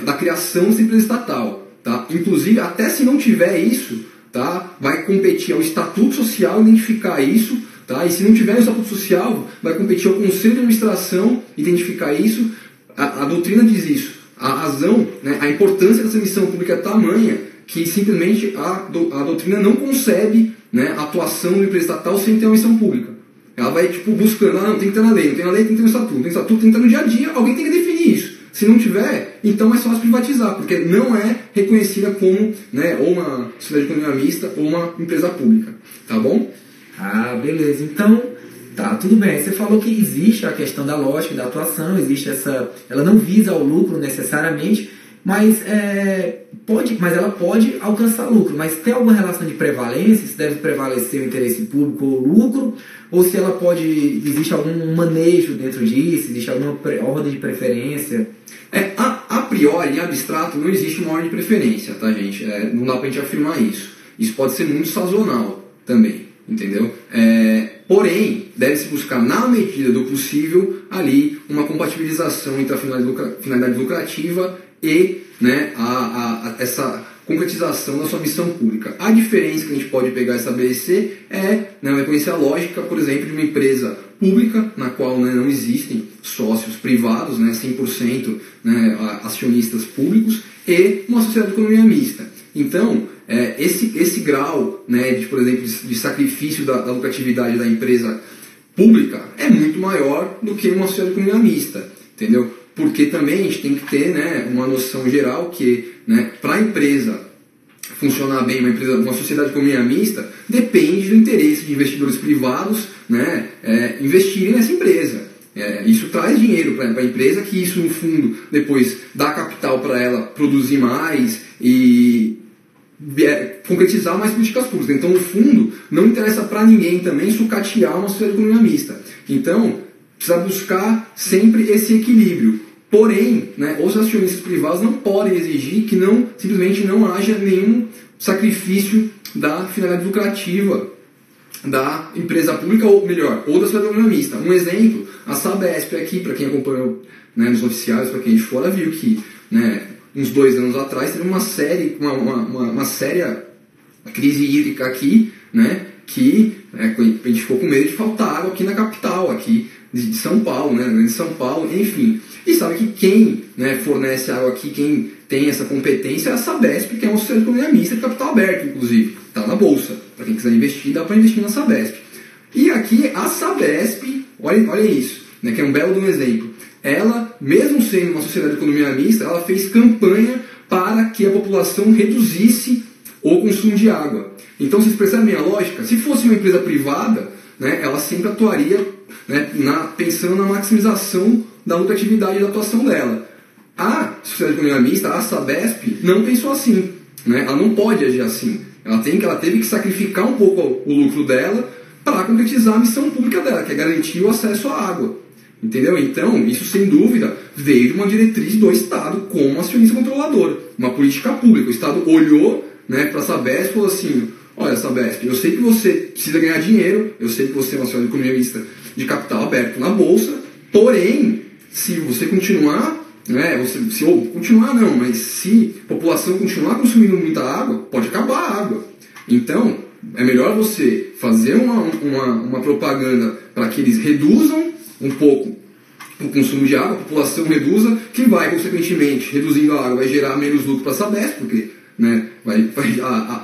Da criação dessa empresa estatal. Tá? Inclusive, até se não tiver isso, tá? Vai competir ao Estatuto Social identificar isso, tá? E se não tiver o Estatuto Social, vai competir ao Conselho de Administração identificar isso. A doutrina diz isso. A razão, né, a importância dessa missão pública é tamanha que simplesmente a doutrina não concebe, né, a atuação da empresa estatal sem ter uma missão pública. Ela vai buscando, não, tem que ter na lei, não tem na lei, tem que ter no Estatuto, tem que estar no dia a dia, alguém tem que definir isso. Se não tiver, então é só privatizar, porque não é reconhecida como, né, ou uma sociedade de economia mista ou uma empresa pública. Tá bom? Ah, beleza. Então, tá, tudo bem. Você falou que existe a questão da lógica da atuação, existe ela não visa o lucro necessariamente, mas ela pode alcançar lucro. Mas tem alguma relação de prevalência? Se deve prevalecer o interesse público ou o lucro? Ou se existe algum manejo dentro disso? Existe alguma ordem de preferência? A priori, em abstrato, não existe uma ordem de preferência, tá, gente? Não dá pra gente afirmar isso. Isso pode ser muito sazonal também, entendeu? Porém, deve-se buscar, na medida do possível, ali uma compatibilização entre a finalidade lucrativa e, né, essa concretização da sua missão pública. A diferença que a gente pode pegar e estabelecer vai conhecer a lógica, por exemplo, de uma empresa pública, na qual, né, não existem sócios privados, né, 100%, né, acionistas públicos, e uma sociedade de economia mista. Então, esse grau, né, por exemplo, de sacrifício da lucratividade da empresa pública é muito maior do que uma sociedade de economia mista, entendeu? Porque também a gente tem que ter, né, uma noção geral que, né, para a empresa funcionar bem, uma sociedade de economia mista, depende do interesse de investidores privados, né, investirem nessa empresa. Isso traz dinheiro para a empresa, que isso no fundo depois dá capital para ela produzir mais e concretizar mais políticas públicas. Então, no fundo, não interessa para ninguém também sucatear uma sociedade de economia mista. Então, precisa buscar sempre esse equilíbrio. Porém, né, os acionistas privados não podem exigir que simplesmente não haja nenhum sacrifício da finalidade lucrativa da empresa pública, ou melhor, ou da sociedade mista. Um exemplo, a Sabesp aqui, para quem acompanhou, né, nos noticiários, para quem de fora viu que, né, uns 2 anos atrás teve uma séria crise hídrica aqui, né, que a gente ficou com medo de faltar água aqui na capital, aqui de São Paulo, né, de São Paulo, enfim. E sabe que quem, né, fornece água aqui, quem tem essa competência é a Sabesp, que é uma sociedade de economia mista de capital aberto, inclusive. Está na bolsa. Para quem quiser investir, dá para investir na Sabesp. E aqui a Sabesp, olha isso, né, que é um belo exemplo. Ela, mesmo sendo uma sociedade de economia mista, ela fez campanha para que a população reduzisse o consumo de água. Então, vocês percebem a lógica? Se fosse uma empresa privada, né, ela sempre atuaria, né, pensando na maximização da lucratividade da atuação dela. A sociedade de economia mista, a Sabesp, não pensou assim, né? Ela não pode agir assim. Ela teve que sacrificar um pouco o lucro dela para concretizar a missão pública dela, que é garantir o acesso à água. Entendeu? Então, isso sem dúvida veio de uma diretriz do Estado como acionista controlador, uma política pública. O Estado olhou, né, para a Sabesp e falou assim: olha, Sabesp, eu sei que você precisa ganhar dinheiro, eu sei que você é uma sociedade de economia mista de capital aberto na bolsa, porém, se você continuar, né, mas se a população continuar consumindo muita água, pode acabar a água. Então, é melhor você fazer uma propaganda para que eles reduzam um pouco o consumo de água, a população reduza, que vai, consequentemente, reduzindo a água, vai gerar menos lucro para a Sabesp, porque, né,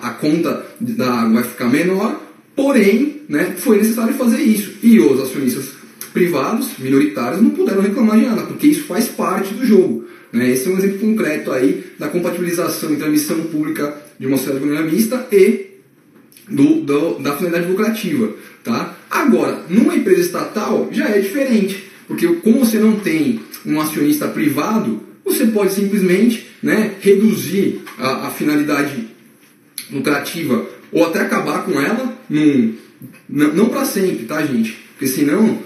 a conta da água vai ficar menor, porém, né, foi necessário fazer isso. E os acionistas privados, minoritários, não puderam reclamar de nada, porque isso faz parte do jogo. Né? Esse é um exemplo concreto aí da compatibilização entre a missão pública de uma sociedade de economia mista e da finalidade lucrativa. Tá? Agora, numa empresa estatal já é diferente, porque como você não tem um acionista privado, você pode simplesmente, né, reduzir a finalidade lucrativa ou até acabar com ela, não para sempre, tá, gente? Porque senão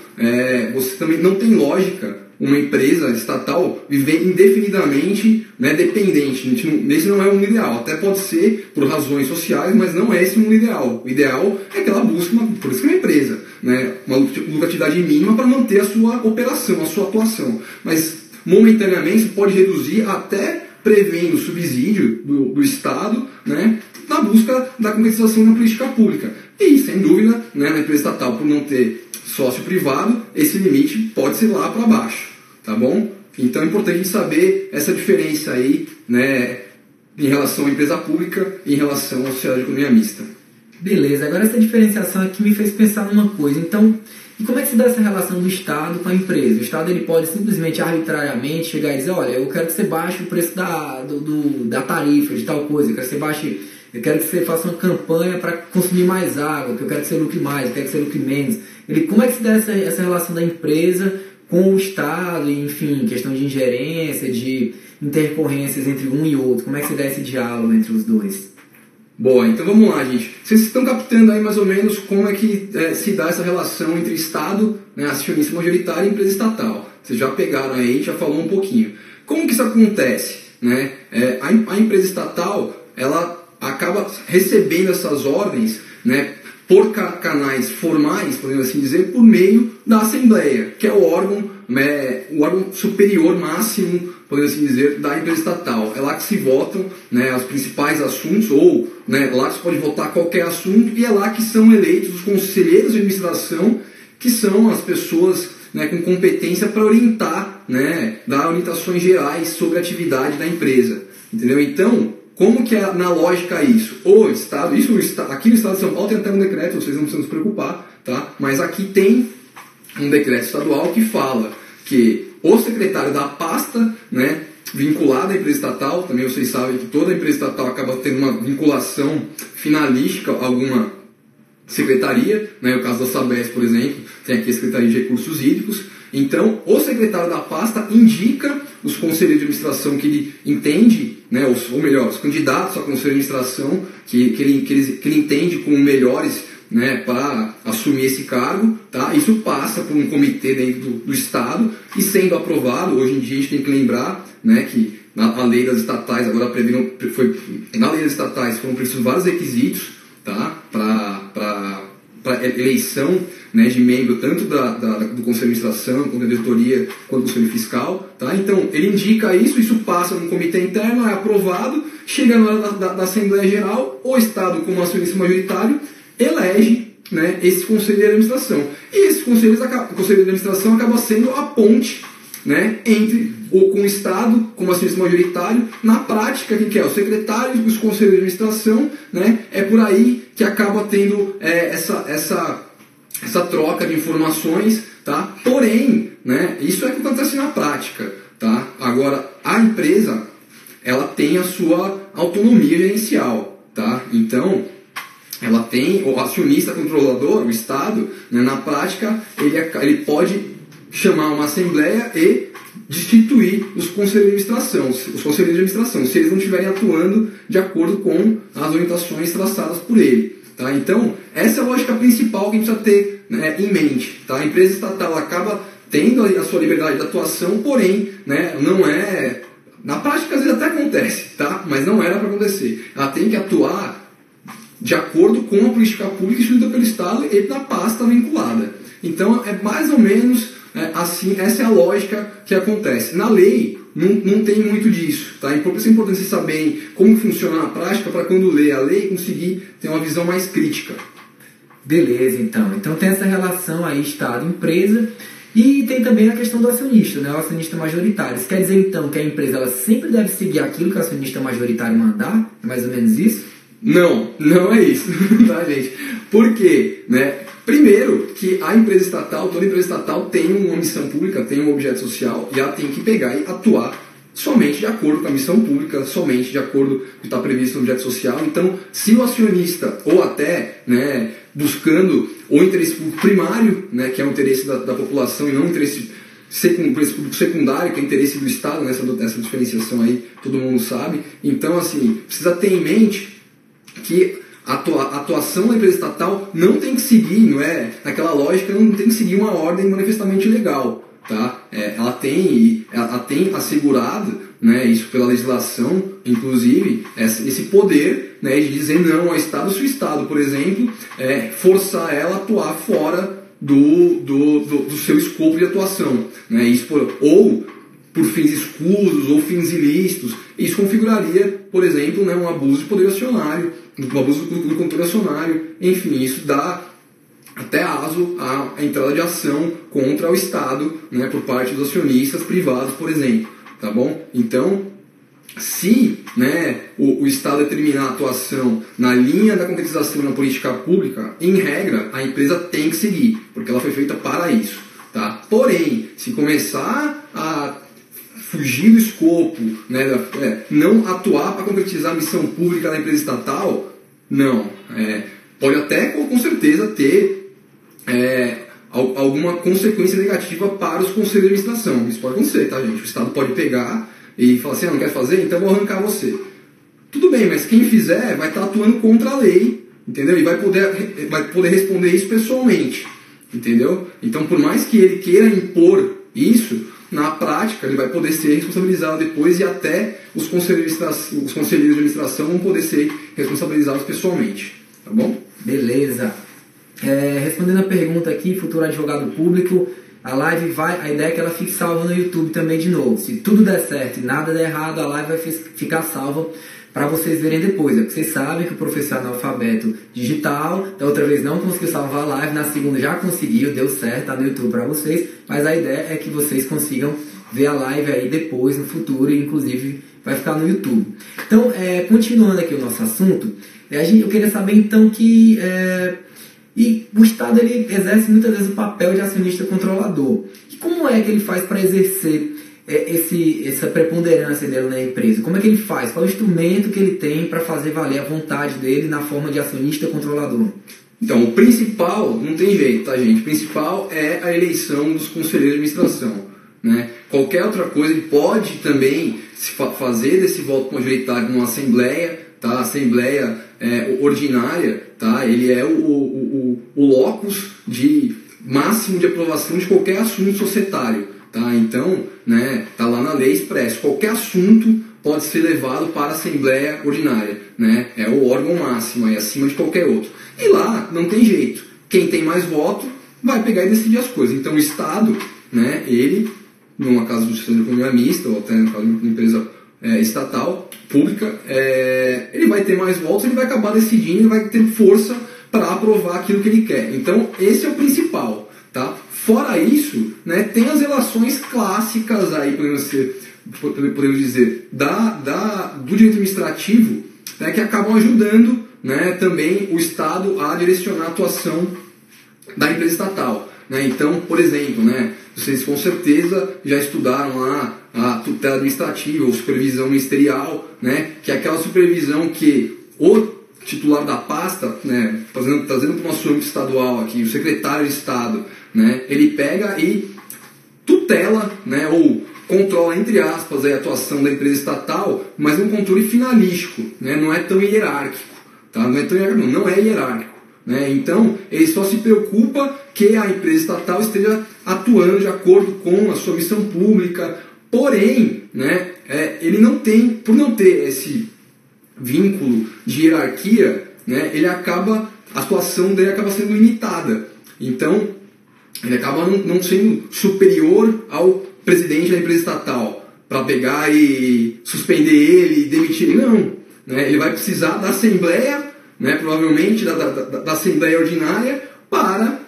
você também não tem lógica uma empresa estatal viver indefinidamente, né, dependente. Esse não é o mundo ideal. Até pode ser por razões sociais, mas não é esse o mundo ideal. O ideal é que ela busque, por isso que é uma empresa, né, uma lucratividade mínima para manter a sua operação, a sua atuação. Mas momentaneamente você pode reduzir até prevendo subsídio do Estado, né, na busca da concretização da política pública. E, sem dúvida, né, na empresa estatal, por não ter sócio privado, esse limite pode ser lá para baixo, tá bom? Então é importante a gente saber essa diferença aí, né, em relação à empresa pública e em relação à sociedade de economia mista. Beleza, agora essa diferenciação aqui me fez pensar numa coisa. Então, e como é que se dá essa relação do Estado com a empresa? O Estado ele pode simplesmente arbitrariamente chegar e dizer: olha, eu quero que você baixe o preço da tarifa de tal coisa, eu quero que você faça uma campanha para consumir mais água, que eu quero que você lucre mais, eu quero que você lucre menos. Como é que se dá essa relação da empresa com o Estado, enfim, questão de ingerência, de intercorrências entre um e outro? Como é que se dá esse diálogo entre os dois? Boa, então vamos lá, gente. Vocês estão captando aí mais ou menos como é que se dá essa relação entre Estado, né, acionista majoritário e empresa estatal. Vocês já pegaram aí, já falou um pouquinho. Como que isso acontece? Né? A empresa estatal, ela acaba recebendo essas ordens, né, por canais formais, podemos assim dizer, por meio da Assembleia, que é o órgão superior máximo, podemos assim dizer, da empresa estatal. É lá que se votam, né, os principais assuntos, ou, né, lá que se pode votar qualquer assunto, e é lá que são eleitos os conselheiros de administração, que são as pessoas, né, com competência para orientar, né, dar orientações gerais sobre a atividade da empresa. Entendeu? Então, como que é na lógica isso? O Estado, aqui no Estado de São Paulo tem até um decreto, vocês não precisam se preocupar, tá? Mas aqui tem um decreto estadual que fala que o secretário da pasta, né, vinculado à empresa estatal, também vocês sabem que toda empresa estatal acaba tendo uma vinculação finalística a alguma secretaria, né? O caso da Sabesp, por exemplo, tem aqui a Secretaria de Recursos Hídricos. Então, o secretário da pasta indica os conselheiros de administração que ele entende, né, os candidatos a conselho de administração que ele entende como melhores, né, para assumir esse cargo, tá? Isso passa por um comitê dentro do Estado e sendo aprovado, hoje em dia a gente tem que lembrar, né, que a lei das estatais, agora na lei das estatais foram precisos vários requisitos, tá? Para eleição, né, de membro tanto do Conselho de Administração, quanto da diretoria, quanto do Conselho Fiscal, tá? Então ele indica isso passa num comitê interno, é aprovado, chega na hora da Assembleia Geral, o Estado, como acionista majoritário, elege, né, esse Conselho de Administração. E esse Conselho de Administração acaba sendo a ponte, né, com o Estado como acionista majoritário. Na prática, quem que é? O secretário dos Conselhos de Administração, né, é por aí que acaba tendo essa troca de informações, tá? Porém, né, isso é o que acontece na prática, tá? Agora, a empresa, ela tem a sua autonomia gerencial, tá? Então, ela tem, o acionista controlador, o Estado, né, na prática, ele pode chamar uma assembleia e destituir os conselheiros de administração, se eles não estiverem atuando de acordo com as orientações traçadas por ele. Tá? Então, essa é a lógica principal que a gente precisa ter, né, em mente. Tá? A empresa estatal acaba tendo a sua liberdade de atuação, porém, né, não é... Na prática, às vezes até acontece, tá? Mas não era para acontecer. Ela tem que atuar de acordo com a política pública instituída pelo Estado e na pasta vinculada. Então, é mais ou menos assim, essa é a lógica que acontece. Na lei, não tem muito disso. Tá? Por isso é importante vocês saberem como funciona na prática, para quando ler a lei, conseguir ter uma visão mais crítica. Beleza, então. Então tem essa relação aí, Estado-empresa, e tem também a questão do acionista, né? O acionista majoritário. Isso quer dizer, então, que a empresa ela sempre deve seguir aquilo que o acionista majoritário mandar? É mais ou menos isso? Não é isso, tá, gente? Por quê? Né? Primeiro, que a empresa estatal, toda empresa estatal tem uma missão pública, tem um objeto social, e ela tem que pegar e atuar somente de acordo com a missão pública, somente de acordo com o que está previsto no objeto social. Então, se o acionista, ou até, né, buscando o interesse público primário, né, que é o interesse da população e não o interesse público secundário, que é o interesse do Estado, nessa diferenciação aí, todo mundo sabe. Então, assim, precisa ter em mente que a atuação da empresa estatal não tem que seguir, não é? Naquela lógica, não tem que seguir uma ordem manifestamente legal, tá? Ela tem assegurado, né, isso pela legislação, inclusive, esse poder, né, de dizer não ao Estado, se o Estado, por exemplo, forçar ela a atuar fora do seu escopo de atuação, né? Isso ou por fins escusos ou fins ilícitos. Isso configuraria, por exemplo, né, um abuso de poder acionário, um abuso do controle acionário, enfim, isso dá até aso à entrada de ação contra o Estado, né, por parte dos acionistas privados, por exemplo, tá bom? Então, se, né, o Estado determinar a atuação na linha da concretização da política pública, em regra, a empresa tem que seguir, porque ela foi feita para isso, tá? Porém, se começar a fugir do escopo, né, não atuar para concretizar a missão pública da empresa estatal, não. Pode até, com certeza, ter alguma consequência negativa para os conselhos de administração. Isso pode acontecer, tá, gente? O Estado pode pegar e falar assim, não quer fazer? Então eu vou arrancar você. Tudo bem, mas quem fizer vai estar atuando contra a lei, entendeu? E vai poder responder isso pessoalmente, entendeu? Então, por mais que ele queira impor isso, na prática, ele vai poder ser responsabilizado depois e até os conselheiros de administração vão poder ser responsabilizados pessoalmente. Tá bom? Beleza. Respondendo a pergunta aqui, futuro advogado público, a ideia é que ela fique salva no YouTube também de novo. Se tudo der certo e nada der errado, a live vai ficar salva para vocês verem depois. Porque vocês sabem que o professor analfabeto digital, da outra vez não conseguiu salvar a live, na segunda já conseguiu, deu certo, tá no YouTube para vocês, mas a ideia é que vocês consigam ver a live aí depois, no futuro, e inclusive vai ficar no YouTube. Então, continuando aqui o nosso assunto, eu queria saber então que e o Estado ele exerce muitas vezes o papel de acionista controlador. E como é que ele faz para exercer essa preponderância dele na empresa? Como é que ele faz? Qual é o instrumento que ele tem para fazer valer a vontade dele na forma de acionista controlador? Então, o principal, não tem jeito, tá, gente? O principal é a eleição dos conselheiros de administração, né? Qualquer outra coisa, ele pode também fazer desse voto majoritário numa assembleia, tá? A Assembleia Ordinária, tá? Ele é o locus de máximo de aprovação de qualquer assunto societário, tá? Então, né, tá lá na lei expresso, qualquer assunto pode ser levado para a Assembleia Ordinária, né? É o órgão máximo, aí, acima de qualquer outro. E lá não tem jeito, quem tem mais voto vai pegar e decidir as coisas. Então o Estado, né, ele, numa casa de economia mista, ou até no caso de uma empresa estatal, pública, ele vai ter mais votos, ele vai acabar decidindo, ele vai ter força para aprovar aquilo que ele quer. Então esse é o principal, tá? Fora isso, né, tem as relações clássicas aí, podemos dizer, do direito administrativo, né, que acabam ajudando, né, também o Estado a direcionar a atuação da empresa estatal, né? Então, por exemplo, né, vocês com certeza já estudaram lá a tutela administrativa ou supervisão ministerial, né, que é aquela supervisão que o titular da pasta, né, trazendo para o nosso âmbito estadual aqui, o secretário de Estado, né, ele pega e tutela, né, ou controla, entre aspas, a atuação da empresa estatal, mas um controle finalístico, né, não é tão hierárquico, tá? Não é hierárquico, né? Então ele só se preocupa que a empresa estatal esteja atuando de acordo com a sua missão pública, porém, né, ele não tem, por não ter esse vínculo de hierarquia, né, a atuação dele acaba sendo limitada. Então ele acaba não sendo superior ao presidente da empresa estatal para pegar e suspender ele e demitir ele. Não, né? Ele vai precisar da Assembleia, né, provavelmente da Assembleia Ordinária, para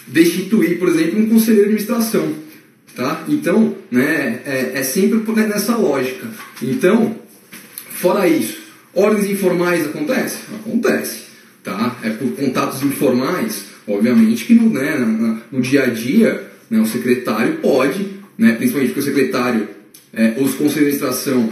destituir, por exemplo, um conselheiro de administração, tá? Então, né, é sempre nessa lógica. Então, fora isso, ordens informais acontece, tá? É por contatos informais, obviamente que no dia a dia, né, o secretário pode, né, principalmente porque o secretário, os conselheiros de administração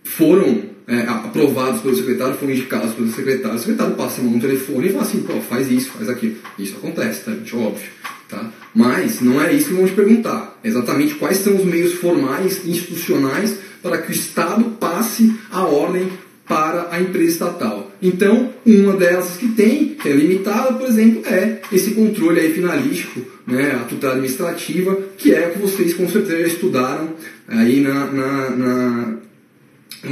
foram aprovados pelo secretário, foram indicados pelo secretário, o secretário passa a mão no telefone e fala assim, pô, faz isso, faz aquilo. Isso acontece, tá, gente? Óbvio. Tá? Mas não é isso que vamos te perguntar. Exatamente quais são os meios formais, institucionais, para que o Estado passe a ordem para a empresa estatal. Então, uma delas que tem, que é limitada, por exemplo, é esse controle aí finalístico, né, a tutela administrativa, que é o que vocês com certeza já estudaram aí no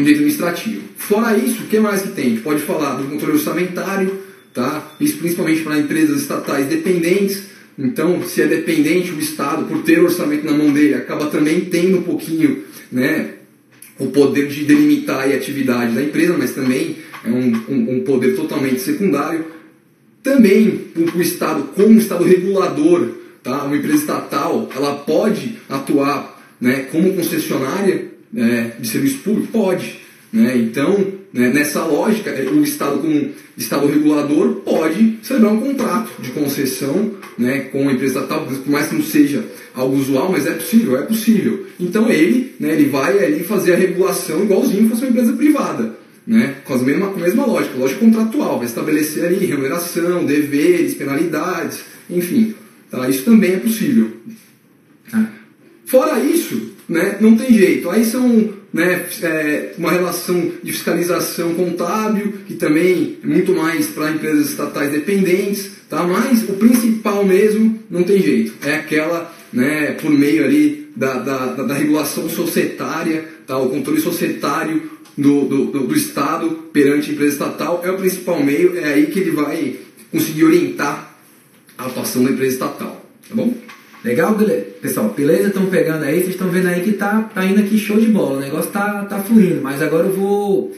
direito administrativo. Fora isso, o que mais que tem? A gente pode falar do controle orçamentário, tá? Isso principalmente para empresas estatais dependentes. Então, se é dependente, o Estado, por ter o orçamento na mão dele, acaba também tendo um pouquinho, né, o poder de delimitar a atividade da empresa, mas também é um poder totalmente secundário. Também o Estado, como Estado regulador, tá? Uma empresa estatal, ela pode atuar, né, como concessionária de serviço público? Pode, né? Então, né, nessa lógica, o Estado, como Estado regulador, pode celebrar um contrato de concessão, né, com a empresa estatal, por mais que não seja algo usual, mas é possível. Então ele, né, ele vai ali fazer a regulação igualzinho que fosse uma empresa privada, né, com a mesma lógica contratual, vai estabelecer ali remuneração, deveres, penalidades, enfim, tá? Isso também é possível. Fora isso, né, não tem jeito. Aí são, né, uma relação de fiscalização contábil, que também é muito mais para empresas estatais dependentes, tá? Mas o principal mesmo não tem jeito. É aquela, né, por meio ali da regulação societária, tá? O controle societário do Estado perante a empresa estatal é o principal meio, é aí que ele vai conseguir orientar a atuação da empresa estatal, tá bom? Legal, pessoal? Beleza? Estão pegando aí? Vocês estão vendo aí que tá indo aqui show de bola. O negócio tá fluindo. Mas agora eu vou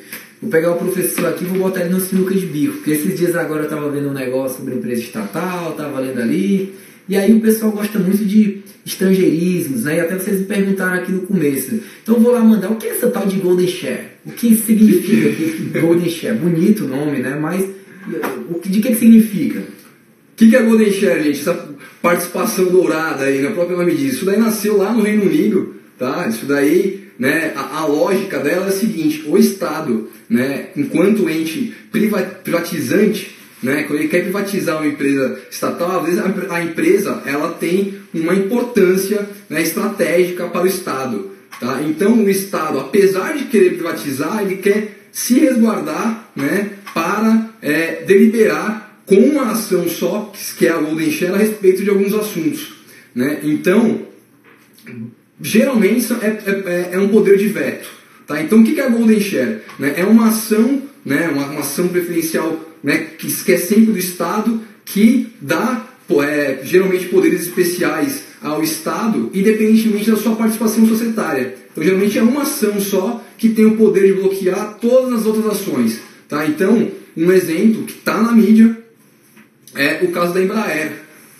pegar o professor aqui e vou botar ele no sinuca de bico. Porque esses dias agora eu tava vendo um negócio sobre empresa estatal, tava lendo ali. E aí o pessoal gosta muito de estrangeirismos, né? E até vocês me perguntaram aqui no começo. Então eu vou lá mandar, o que é essa tal de Golden Share? O que significa Golden Share? Bonito o nome, né? Mas de que significa? O que é Golden Share, gente? Essa participação dourada aí, na própria nome disso. Isso daí nasceu lá no Reino Unido, tá? Isso daí, né, a lógica dela é a seguinte: o Estado, né, enquanto ente privatizante, né, quando ele quer privatizar uma empresa estatal, às vezes a empresa ela tem uma importância, né, estratégica para o Estado. Tá? Então o Estado, apesar de querer privatizar, ele quer se resguardar, né, para deliberar com uma ação só, que é a Golden Share, a respeito de alguns assuntos, né? Então, geralmente é um poder de veto, tá? Então, o que é a Golden Share? Né? É uma ação, né, uma ação preferencial, né, que é sempre do Estado, que dá geralmente poderes especiais ao Estado, independentemente da sua participação societária. Então, geralmente é uma ação só que tem o poder de bloquear todas as outras ações, tá? Então, um exemplo que está na mídia é o caso da Embraer,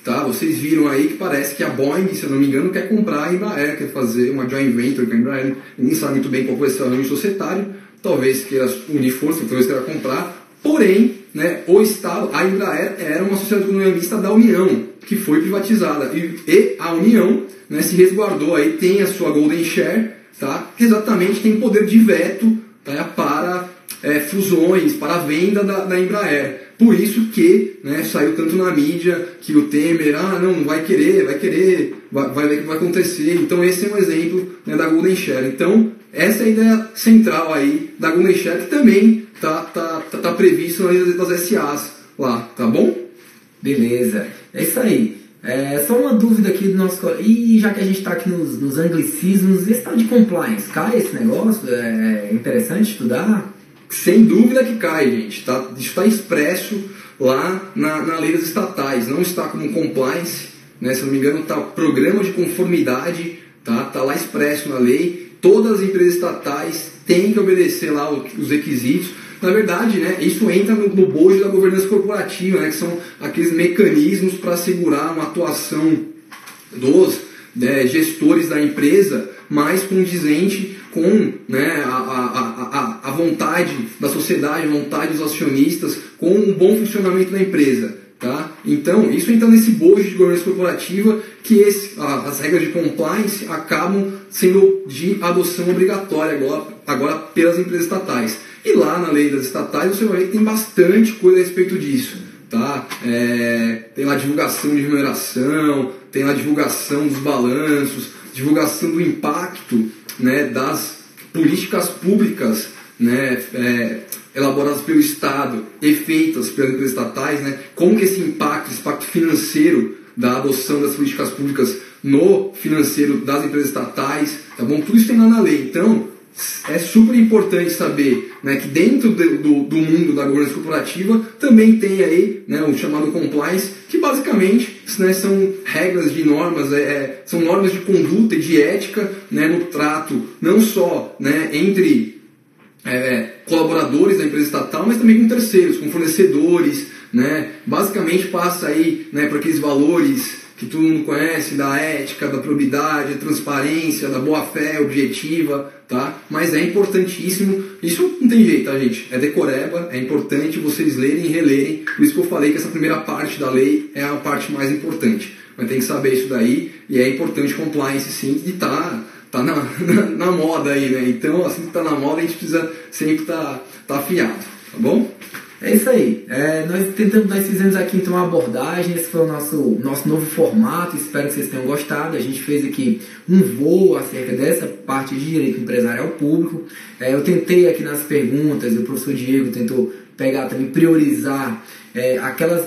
tá? Vocês viram aí que parece que a Boeing, se eu não me engano, quer comprar a Embraer, quer fazer uma joint venture com a Embraer. Ninguém sabe muito bem qual vai ser o arranjo societário, talvez queira unir força, talvez queira comprar. Porém, né, o Estado, a Embraer era uma sociedade econômica mista da União, que foi privatizada. E a União, né, se resguardou aí, tem a sua Golden Share, tá? Exatamente, tem poder de veto, tá, para fusões, para a venda da Embraer. Por isso que, né, saiu tanto na mídia que o Temer, não vai querer, vai ver o que vai acontecer. Então esse é um exemplo, né, da Golden Share. Então essa é a ideia central aí da Golden Share, que também tá previsto na lei das SAs lá, tá bom? Beleza, é isso aí. Só uma dúvida aqui do nosso... E já que a gente está aqui nos anglicismos, esse tal de compliance, cai esse negócio? É interessante estudar? Sem dúvida que cai, gente. Tá? Isso está expresso lá na lei das estatais. Não está como compliance, né? Se não me engano, está programa de conformidade, tá lá expresso na lei. Todas as empresas estatais têm que obedecer lá os requisitos. Na verdade, né, isso entra no bojo da governança corporativa, né, que são aqueles mecanismos para assegurar uma atuação dos gestores da empresa mais condizente com, né, a vontade da sociedade, a vontade dos acionistas, com um bom funcionamento da empresa. Tá? Então, isso entra nesse bojo de governança corporativa que as regras de compliance acabam sendo de adoção obrigatória agora pelas empresas estatais. E lá na lei das estatais você vai ver que tem bastante coisa a respeito disso. Tá? Tem lá divulgação de remuneração, tem lá divulgação dos balanços, divulgação do impacto, né, das políticas públicas, né, elaboradas pelo Estado e feitas pelas empresas estatais, né, como que esse impacto financeiro da adoção das políticas públicas no financeiro das empresas estatais, tá bom? Tudo isso tem lá na lei. Então, é super importante saber, né, que dentro do mundo da governança corporativa também tem aí, né, o chamado compliance, que basicamente, né, são regras de normas, são normas de conduta e de ética, né, no trato não só, né, entre colaboradores da empresa estatal, mas também com terceiros, com fornecedores, né? Basicamente passa aí, né, para aqueles valores que todo mundo conhece, da ética, da probidade, da transparência, da boa-fé objetiva, tá? Mas é importantíssimo, isso não tem jeito, tá, gente? É decoreba, é importante vocês lerem e relerem, por isso que eu falei que essa primeira parte da lei é a parte mais importante. Mas tem que saber isso daí, e é importante compliance sim, e tá na moda aí, né? Então, assim que tá na moda, a gente precisa sempre tá afiado, tá bom? É isso aí. Nós fizemos aqui então uma abordagem, esse foi o nosso novo formato, espero que vocês tenham gostado. A gente fez aqui um voo acerca dessa parte de direito empresarial público. Eu tentei aqui nas perguntas, o professor Diego tentou pegar também, priorizar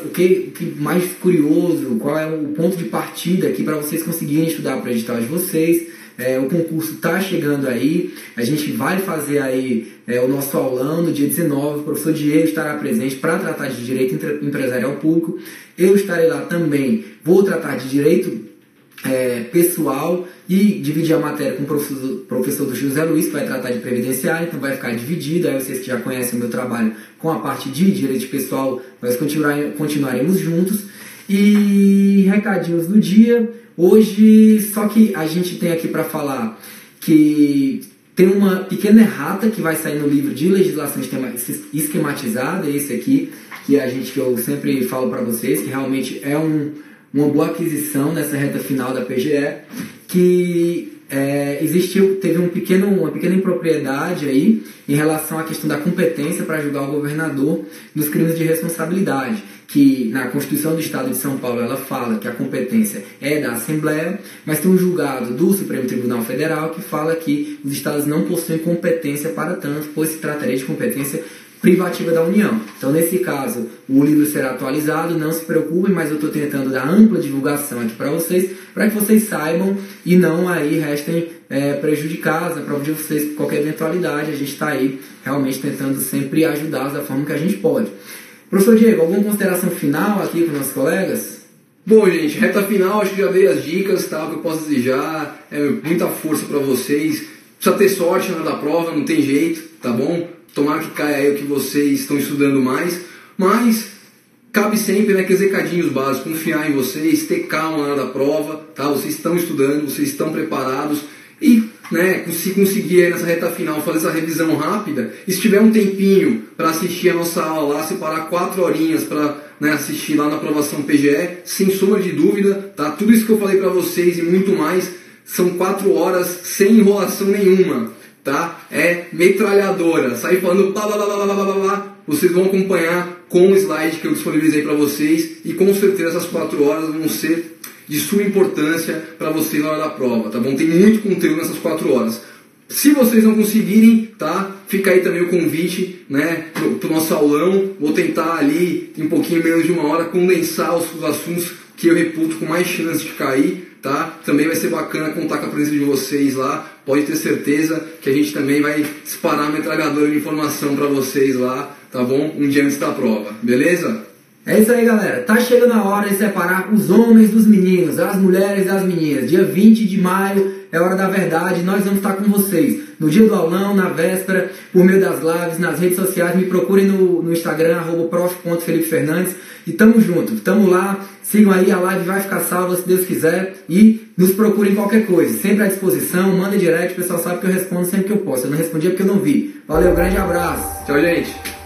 o que mais curioso, qual é o ponto de partida aqui para vocês conseguirem estudar para o edital de vocês. O concurso está chegando aí, a gente vai fazer aí o nosso aulão no dia 19, o professor Diego estará presente para tratar de direito empresarial público, eu estarei lá também, vou tratar de direito pessoal e dividir a matéria com o professor do José Luiz, que vai tratar de previdenciário, então vai ficar dividido, aí vocês que já conhecem o meu trabalho com a parte de direito pessoal, nós continuaremos juntos. E recadinhos do dia. Hoje, só que a gente tem aqui para falar que tem uma pequena errata que vai sair no livro de legislação esquematizada, esse aqui, que eu sempre falo para vocês, que realmente é uma boa aquisição nessa reta final da PGE, que teve uma pequena impropriedade aí em relação à questão da competência para julgar o governador nos crimes de responsabilidade, que na Constituição do Estado de São Paulo ela fala que a competência é da Assembleia, mas tem um julgado do Supremo Tribunal Federal que fala que os estados não possuem competência para tanto, pois se trataria de competência privativa da União. Então, nesse caso, o livro será atualizado, não se preocupem, mas eu estou tentando dar ampla divulgação aqui para vocês, para que vocês saibam e não aí restem prejudicados, para de vocês qualquer eventualidade. A gente está aí realmente tentando sempre ajudá-los da forma que a gente pode. Professor Diego, alguma consideração final aqui para os nossos colegas? Bom, gente, reta final, acho que já dei as dicas, tá? Que eu posso desejar, muita força para vocês. Precisa ter sorte na hora da prova, não tem jeito, tá bom? Tomara que caia aí o que vocês estão estudando mais, mas cabe sempre, né, que recadinhos básicos, confiar em vocês, ter calma na hora da prova, tá? Vocês estão estudando, vocês estão preparados e, né, se conseguir aí nessa reta final fazer essa revisão rápida, e se tiver um tempinho para assistir a nossa aula lá, separar 4 horinhas para, né, assistir lá na aprovação PGE, sem sombra de dúvida, tá? Tudo isso que eu falei para vocês e muito mais, são 4 horas sem enrolação nenhuma. Tá? É metralhadora, sair falando blá blá blá blá blá blá blá. Vocês vão acompanhar com o slide que eu disponibilizei para vocês e com certeza essas 4 horas vão ser de suma importância para vocês na hora da prova, tá bom? Tem muito conteúdo nessas 4 horas. Se vocês não conseguirem, tá? Fica aí também o convite, né, pro nosso aulão. Vou tentar ali, em um pouquinho menos de 1 hora, condensar os assuntos que eu reputo com mais chance de cair. Tá? Também vai ser bacana contar com a presença de vocês lá. Pode ter certeza que a gente também vai disparar a metralhadora de informação para vocês lá, tá bom? Um dia antes da prova, beleza? É isso aí, galera. Tá chegando a hora de separar os homens dos meninos, as mulheres das meninas. Dia 20 de maio é hora da verdade. Nós vamos estar com vocês no dia do aulão, na véspera, por meio das lives, nas redes sociais. Me procurem no Instagram, @prof.felipefernandes. E tamo junto, tamo lá. Sigam aí, a live vai ficar salva se Deus quiser. E nos procurem qualquer coisa, sempre à disposição. Manda direct, o pessoal sabe que eu respondo sempre que eu posso. Eu não respondi porque eu não vi. Valeu, grande abraço. Tchau, gente.